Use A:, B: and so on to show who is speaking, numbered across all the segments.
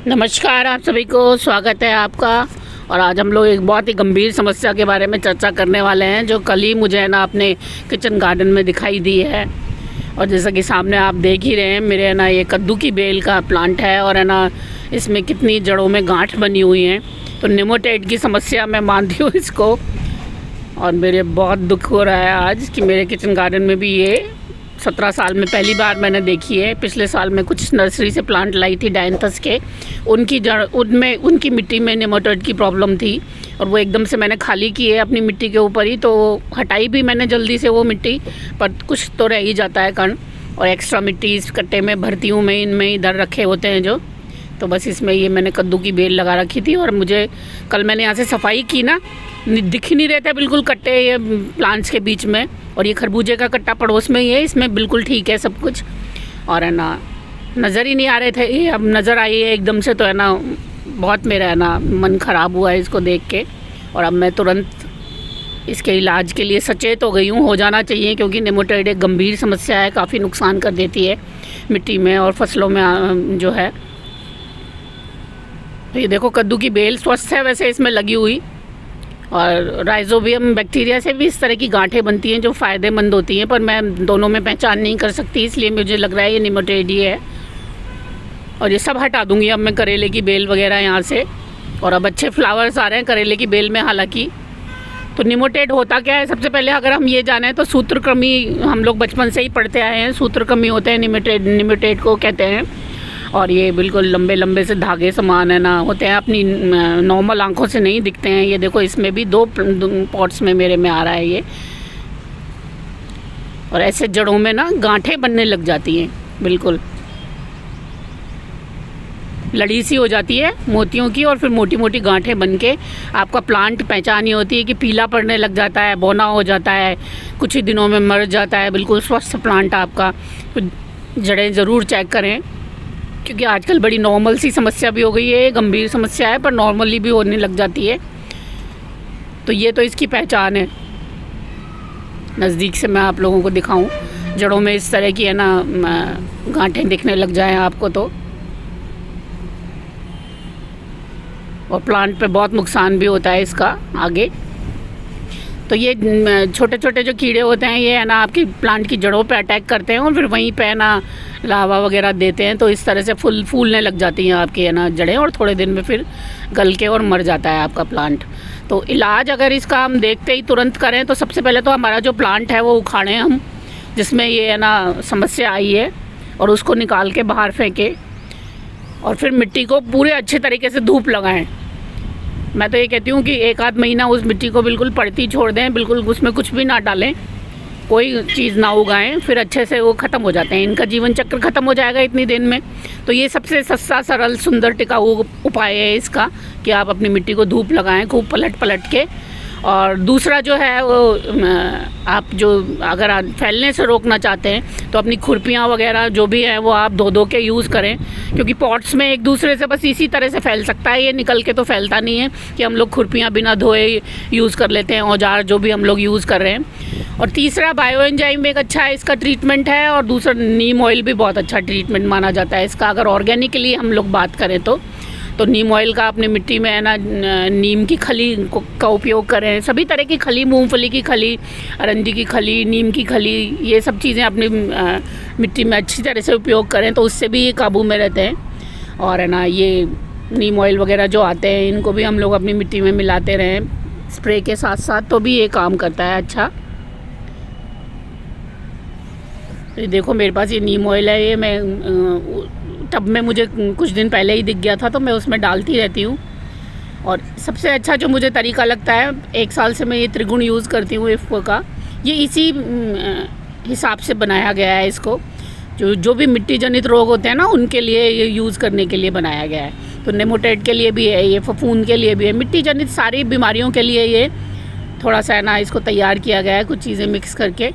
A: नमस्कार, आप सभी को स्वागत है आपका। और आज हम लोग एक बहुत ही गंभीर समस्या के बारे में चर्चा करने वाले हैं, जो कल ही मुझे है ना अपने किचन गार्डन में दिखाई दी है। और जैसा कि सामने आप देख ही रहे हैं, मेरे है ना ये कद्दू की बेल का प्लांट है और है ना इसमें कितनी जड़ों में गांठ बनी हुई हैं। तो निमोटेड की समस्या मैं मानती हूँ इसको, और मेरे बहुत दुख हो रहा है आज कि मेरे किचन गार्डन में भी ये 17 साल में पहली बार मैंने देखी है। पिछले साल मैं कुछ नर्सरी से प्लांट लाई थी डायंथस के, उनकी जड़ उनमें उनकी मिट्टी में निमोटेड की प्रॉब्लम थी और वो एकदम से मैंने खाली की है अपनी मिट्टी के ऊपर ही। तो हटाई भी मैंने जल्दी से वो मिट्टी, पर कुछ तो रह ही जाता है कण, और एक्स्ट्रा मिट्टी इस कट्टे में भरती हूँ मैं, इनमें इधर रखे होते हैं जो। तो बस इसमें ये मैंने कद्दू की बेल लगा रखी थी, और मुझे कल मैंने यहाँ से सफाई की ना, दिख ही नहीं रहे थे बिल्कुल कट्टे ये प्लांट्स के बीच में। और ये खरबूजे का कट्टा पड़ोस में ही है, इसमें बिल्कुल ठीक है सब कुछ, और है ना नज़र ही नहीं आ रहे थे। ये अब नज़र आई है एकदम से, तो है ना बहुत मेरा है ना मन ख़राब हुआ है इसको देख के। और अब मैं तुरंत इसके इलाज के लिए सचेत हो गई हूँ, हो जाना चाहिए, क्योंकि निमोटेड एक गंभीर समस्या है, काफ़ी नुकसान कर देती है मिट्टी में और फसलों में जो है। तो ये देखो कद्दू की बेल स्वस्थ है वैसे इसमें लगी हुई, और राइजोबियम बैक्टीरिया से भी इस तरह की गांठें बनती हैं जो फ़ायदेमंद होती हैं, पर मैं दोनों में पहचान नहीं कर सकती, इसलिए मुझे लग रहा है ये निमोटेड ही है। और ये सब हटा दूंगी अब मैं करेले की बेल वगैरह यहाँ से। और अब अच्छे फ्लावर्स आ रहे हैं करेले की बेल में हालांकि। तो निमोटेड होता क्या है, सबसे पहले अगर हम ये जानें तो सूत्रकृमि, हम लोग बचपन से ही पढ़ते आए हैं, सूत्रकृमि होते हैं निमोटेड को कहते हैं। और ये बिल्कुल लंबे लंबे से धागे समान है ना होते हैं, अपनी नॉर्मल आंखों से नहीं दिखते हैं। ये देखो इसमें भी दो पॉट्स में मेरे में आ रहा है ये, और ऐसे जड़ों में ना गांठें बनने लग जाती हैं, बिल्कुल लड़ी सी हो जाती है मोतियों की, और फिर मोटी मोटी गांठें बन के आपका प्लांट पहचान ही होती है कि पीला पड़ने लग जाता है, बौना हो जाता है, कुछ ही दिनों में मर जाता है। बिल्कुल स्वस्थ प्लांट आपका। तो जड़ें ज़रूर चेक करें, क्योंकि आजकल बड़ी नॉर्मल सी समस्या भी हो गई है, गंभीर समस्या है पर नॉर्मली भी होने लग जाती है। तो ये तो इसकी पहचान है। नज़दीक से मैं आप लोगों को दिखाऊं, जड़ों में इस तरह की है ना गांठें दिखने लग जाएं आपको तो, और प्लांट पे बहुत नुकसान भी होता है इसका आगे। तो ये छोटे छोटे जो कीड़े होते हैं ये है ना आपकी प्लांट की जड़ों पे अटैक करते हैं, और फिर वहीं पे है ना लावा वगैरह देते हैं, तो इस तरह से फूलने लग जाती हैं आपकी है ना जड़ें, और थोड़े दिन में फिर गल के और मर जाता है आपका प्लांट। तो इलाज अगर इसका हम देखते ही तुरंत करें तो सबसे पहले तो हमारा जो प्लांट है वो उखाड़ें हम, जिसमें ये है ना समस्या आई है, और उसको निकाल के बाहर फेंकें, और फिर मिट्टी को पूरे अच्छे तरीके से धूप लगाएं। मैं तो ये कहती हूँ कि 1 आध महीना उस मिट्टी को बिल्कुल पड़ती छोड़ दें, बिल्कुल उसमें कुछ भी ना डालें, कोई चीज़ ना उगाएं, फिर अच्छे से वो ख़त्म हो जाते हैं, इनका जीवन चक्र ख़त्म हो जाएगा इतनी दिन में। तो ये सबसे सस्ता सरल सुंदर टिकाऊ उपाय है इसका, कि आप अपनी मिट्टी को धूप लगाएं खूब पलट पलट के। और दूसरा जो है वो आप जो अगर आप फैलने से रोकना चाहते हैं तो अपनी खुरपियाँ वगैरह जो भी हैं वो आप धो के यूज़ करें, क्योंकि पॉट्स में एक दूसरे से बस इसी तरह से फैल सकता है, ये निकल के तो फैलता नहीं है कि हम लोग खुरपियाँ बिना धोए यूज़ कर लेते हैं, औजार जो भी हम लोग यूज़ कर रहे हैं। और तीसरा बायो एंजाइम एक अच्छा है इसका ट्रीटमेंट है, और दूसरा नीम ऑयल भी बहुत अच्छा ट्रीटमेंट माना जाता है इसका, अगर ऑर्गेनिकली हम लोग बात करें तो नीम ऑयल का अपने मिट्टी में है ना नीम की खली का उपयोग करें, सभी तरह की खली, मूंगफली की खली, अरंडी की खली, नीम की खली, ये सब चीज़ें अपनी मिट्टी में अच्छी तरह से उपयोग करें, तो उससे भी ये काबू में रहते हैं। और है ना ये नीम ऑयल वगैरह जो आते हैं इनको भी हम लोग अपनी मिट्टी में मिलाते रहें स्प्रे के साथ साथ, तो भी ये काम करता है अच्छा। तो देखो मेरे पास ये नीम ऑयल है, ये मैं टब में मुझे कुछ दिन पहले ही दिख गया था, तो मैं उसमें डालती रहती हूँ। और सबसे अच्छा जो मुझे तरीका लगता है, 1 साल से मैं ये त्रिगुण यूज़ करती हूँ इफ़को का, ये इसी हिसाब से बनाया गया है इसको, जो भी मिट्टी जनित रोग होते हैं ना उनके लिए ये यूज़ करने के लिए बनाया गया है। तो नेमोटेड के लिए भी है, ये फफूंद के लिए भी है, मिट्टी जनित सारी बीमारियों के लिए ये थोड़ा सा है ना इसको तैयार किया गया है, कुछ चीज़ें मिक्स करके।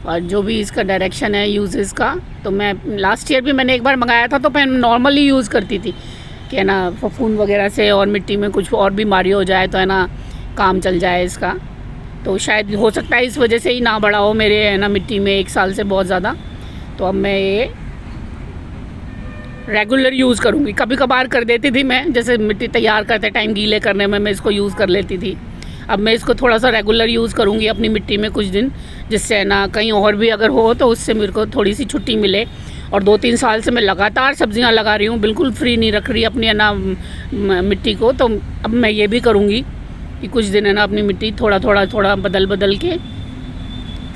A: और जो भी इसका डायरेक्शन है यूज़ का, तो मैं लास्ट ईयर भी मैंने एक बार मंगाया था, तो मैं नॉर्मली यूज़ करती थी कि है ना फफूंद वगैरह से, और मिट्टी में कुछ और बीमारी हो जाए तो है ना काम चल जाए इसका। तो शायद हो सकता है इस वजह से ही ना बढ़ा हो मेरे है ना मिट्टी में 1 साल से बहुत ज़्यादा। तो अब मैं ये रेगुलर यूज़ करूँगी। कभी कभार कर देती थी मैं, जैसे मिट्टी तैयार करते टाइम गीले करने में मैं इसको यूज़ कर लेती थी। अब मैं इसको थोड़ा सा रेगुलर यूज़ करूँगी अपनी मिट्टी में कुछ दिन, जिससे ना कहीं और भी अगर हो तो उससे मेरे को थोड़ी सी छुट्टी मिले। और 2-3 साल से मैं लगातार सब्जियां लगा रही हूँ, बिल्कुल फ्री नहीं रख रही अपनी है ना मिट्टी को। तो अब मैं ये भी करूँगी कि कुछ दिन है ना अपनी मिट्टी थोड़ा बदल के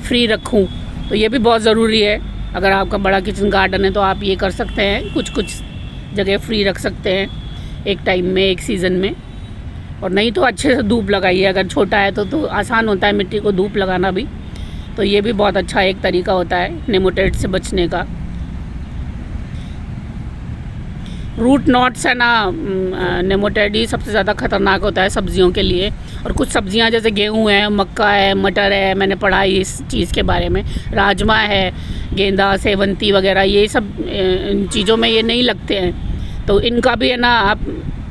A: फ्री रखूँ। तो ये भी बहुत ज़रूरी है। अगर आपका बड़ा किचन गार्डन है तो आप ये कर सकते हैं, कुछ जगह फ्री रख सकते हैं एक टाइम में, एक सीज़न में। और नहीं तो अच्छे से धूप लगाइए, अगर छोटा है तो आसान होता है मिट्टी को धूप लगाना भी। तो ये भी बहुत अच्छा एक तरीका होता है नेमाटोड से बचने का। रूट नॉट्स है ना, नेमाटोड ही सबसे ज़्यादा ख़तरनाक होता है सब्जियों के लिए। और कुछ सब्जियां जैसे गेहूं है, मक्का है, मटर है, मैंने पढ़ा है इस चीज़ के बारे में, राजमा है, गेंदा, सेवंती वगैरह, ये सब इन चीज़ों में ये नहीं लगते हैं। तो इनका भी है ना आप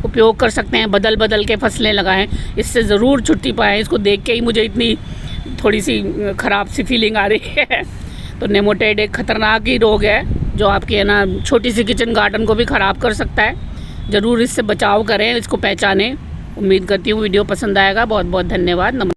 A: उपयोग कर सकते हैं, बदल के फसलें लगाएं। इससे ज़रूर छुट्टी पाएँ। इसको देख के ही मुझे इतनी थोड़ी सी ख़राब सी फीलिंग आ रही है। तो नेमाटोड एक ख़तरनाक ही रोग है जो आपकी है ना छोटी सी किचन गार्डन को भी ख़राब कर सकता है। ज़रूर इससे बचाव करें, इसको पहचानें। उम्मीद करती हूँ वीडियो पसंद आएगा। बहुत बहुत धन्यवाद।